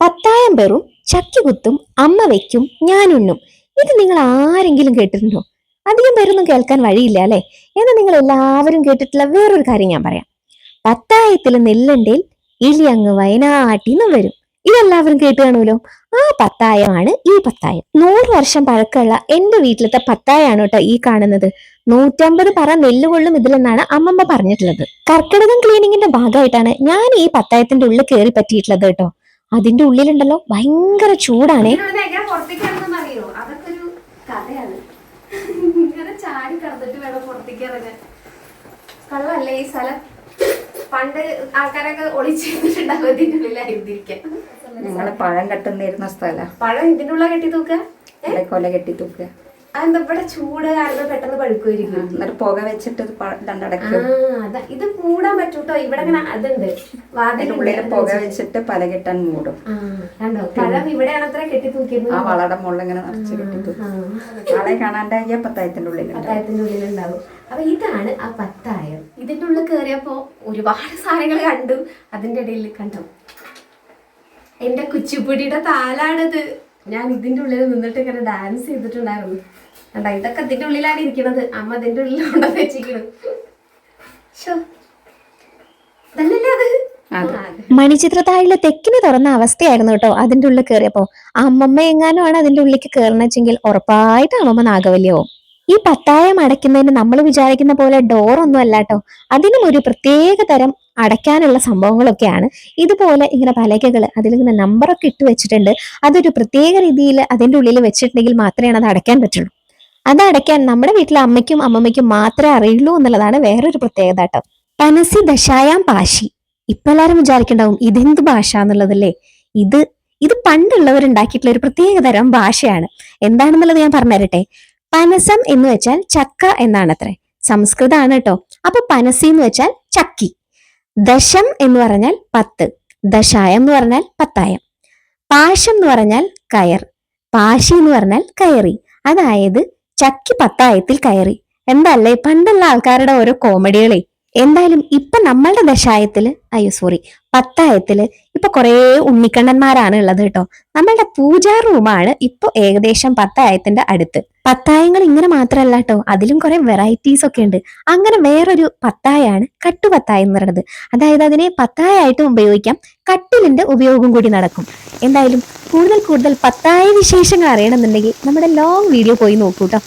പത്തായം പേറും ചക്കികുത്തും അമ്മ വെക്കും ഞാനുണ്ണും. ഇത് നിങ്ങൾ ആരെങ്കിലും കേട്ടിട്ടുണ്ടോ? അധികം പേരൊന്നും കേൾക്കാൻ വഴിയില്ല അല്ലെ. എന്ന് നിങ്ങൾ എല്ലാവരും കേട്ടിട്ടുള്ള വേറൊരു കാര്യം ഞാൻ പറയാം. പത്തായത്തിൽ നെല്ലുണ്ടേൽ ഇലി അങ്ങ് വയനാട്ടിന്നും വരും. ഇതെല്ലാവരും കേട്ട് കാണുമല്ലോ. ആ പത്തായമാണ് ഈ പത്തായം. 100 വർഷം പഴക്കമുള്ള എന്റെ വീട്ടിലത്തെ പത്തായാണ് കേട്ടോ ഈ കാണുന്നത്. 150 പറ നെല്ലുകൊള്ളും ഇതിലെന്നാണ് അമ്മമ്മ പറഞ്ഞിട്ടുള്ളത്. കർക്കിടകം ക്ലീനിങ്ങിന്റെ ഭാഗമായിട്ടാണ് ഞാൻ ഈ പത്തായത്തിന്റെ ഉള്ളിൽ കയറി പറ്റിയിട്ടുള്ളത് കേട്ടോ. അതിന്റെ ഉള്ളിലുണ്ടല്ലോ ഭയങ്കര ചൂടാണേ. കള്ളല്ലേ ഈ സ്ഥലം. പണ്ട് ആൾക്കാരൊക്കെ ഒളിച്ചിട്ടുണ്ടാവും ഇതിന്റെ ഉള്ളിലായിരിക്കാൻ. ഞങ്ങള് പഴം കെട്ടുന്നിരുന്ന സ്ഥലം. പഴം ഇതിന്റെ ഉള്ള കെട്ടി തൂക്ക, കൊല കെട്ടി തൂക്കുക. അതെന്താ ഇവിടെ ചൂട് കാരണം പെട്ടെന്ന് പഴുക്കുമായിരിക്കും. എന്നിട്ട് പുക വെച്ചിട്ട് രണ്ടടക്കും. ഇത് മൂടാൻ പറ്റൂട്ടോ. ഇവിടെ അങ്ങനെ അതുണ്ട്, ഉള്ളിൽ പുക വെച്ചിട്ട് പല കെട്ടാൻ മൂടും. കണ്ടോ പഴം ഇവിടെയാണ് അത്ര കെട്ടി തൂക്കിയത്. ആ വളയുടെ മുകളിൽ ഇങ്ങനെ നിറച്ച് കെട്ടി തൂക്കും. ആളെ കാണാണ്ടായ പത്തായത്തിന്റെ ഉള്ളിലുണ്ടാവും. അപ്പൊ ഇതാണ് ആ പത്തായം. ഇതിന്റെ ഉള്ളിൽ കയറിയപ്പോ ഒരുപാട് സാധനങ്ങൾ കണ്ടു. അതിന്റെ ഇടയിൽ കണ്ടോ എന്റെ കുച്ചിപ്പുടിയുടെ താലാണിത്. ഞാൻ ഇതിന്റെ ഉള്ളിൽ നിന്നിട്ട് ഇങ്ങനെ ഡാൻസ് ചെയ്തിട്ടുണ്ടായിരുന്നു. കണ്ടാ ഇതൊക്കെ ഇതിന്റെ ഉള്ളിലാണ് ഇരിക്കണത്. അമ്മ ഇതിന്റെ ഉള്ളിൽ കൊണ്ടുവന്ന് വെച്ചിരിക്കണം. മണിച്ചിത്രത്താഴിലെ തെക്കിന് തുറന്ന അവസ്ഥയായിരുന്നു കേട്ടോ അതിന്റെ ഉള്ളിൽ കയറിയപ്പോ. അമ്മമ്മ എങ്ങാനും ആണ് അതിന്റെ ഉള്ളിലേക്ക് കയറണമെച്ചെങ്കിൽ ഉറപ്പായിട്ട് അമ്മമ്മ നാഗവല്യാവും. ഈ പത്തായം അടയ്ക്കുന്നതിന് നമ്മൾ വിചാരിക്കുന്ന പോലെ ഡോറൊന്നും അല്ല കേട്ടോ. അതിനും ഒരു പ്രത്യേക തരം അടയ്ക്കാനുള്ള സംഭവങ്ങളൊക്കെയാണ്. ഇതുപോലെ ഇങ്ങനെ പലകകൾ അതിലിങ്ങനെ നമ്പറൊക്കെ ഇട്ട് വെച്ചിട്ടുണ്ട്. അതൊരു പ്രത്യേക രീതിയിൽ അതിന്റെ ഉള്ളിൽ വെച്ചിട്ടുണ്ടെങ്കിൽ മാത്രമേ അത് അടയ്ക്കാൻ പറ്റുള്ളൂ. അത് അടയ്ക്കാൻ നമ്മുടെ വീട്ടിലെ അമ്മയ്ക്കും അമ്മമ്മയ്ക്കും മാത്രമേ അറിയുള്ളൂ എന്നുള്ളതാണ് വേറൊരു പ്രത്യേകത കേട്ടോ. പനസി ദശായാം പാശി. ഇപ്പൊ എല്ലാവരും വിചാരിക്കണ്ടാവും ഇതെന്ത് ഭാഷ എന്നുള്ളതല്ലേ. ഇത് പണ്ടുള്ളവരുണ്ടാക്കിയിട്ടുള്ള ഒരു പ്രത്യേക തരം ഭാഷയാണ്. എന്താണെന്നുള്ളത് ഞാൻ പറഞ്ഞുതരട്ടെ. പനസം എന്ന് വെച്ചാൽ ചക്ക എന്നാണത്രേ. സംസ്കൃതമാണ് കേട്ടോ. അപ്പൊ പനസി എന്ന് വെച്ചാൽ ചക്കി. ദശം എന്ന് പറഞ്ഞാൽ 10. ദശായം എന്ന് പറഞ്ഞാൽ പത്തായം. പാശം എന്ന് പറഞ്ഞാൽ കയർ. പാശി എന്ന് പറഞ്ഞാൽ കയറി. അതായത് ചക്കി പത്തായത്തിൽ കയറി. എന്തല്ലേ പണ്ടുള്ള ആൾക്കാരുടെ ഓരോ കോമഡികളെ. എന്തായാലും ഇപ്പൊ നമ്മളുടെ പത്തായത്തില് ഇപ്പൊ കുറെ ഉണ്ണിക്കണ്ണന്മാരാണ് ഉള്ളത് കേട്ടോ. നമ്മളുടെ പൂജാ റൂമാണ് ഇപ്പൊ ഏകദേശം പത്തായത്തിന്റെ അടുത്ത്. പത്തായങ്ങൾ ഇങ്ങനെ മാത്രമല്ല കേട്ടോ, അതിലും കുറെ വെറൈറ്റീസ് ഒക്കെ ഉണ്ട്. അങ്ങനെ വേറൊരു പത്തായാണ് കട്ടുപത്തായം എന്ന് പറയുന്നത്. അതായത് അതിനെ പത്തായായിട്ടും ഉപയോഗിക്കാം, കട്ടിലിന്റെ ഉപയോഗം കൂടി നടക്കും. എന്തായാലും കൂടുതൽ പത്തായ വിശേഷങ്ങൾ അറിയണമെന്നുണ്ടെങ്കിൽ നമ്മുടെ ലോങ് വീഡിയോ പോയി നോക്കൂ കേട്ടോ.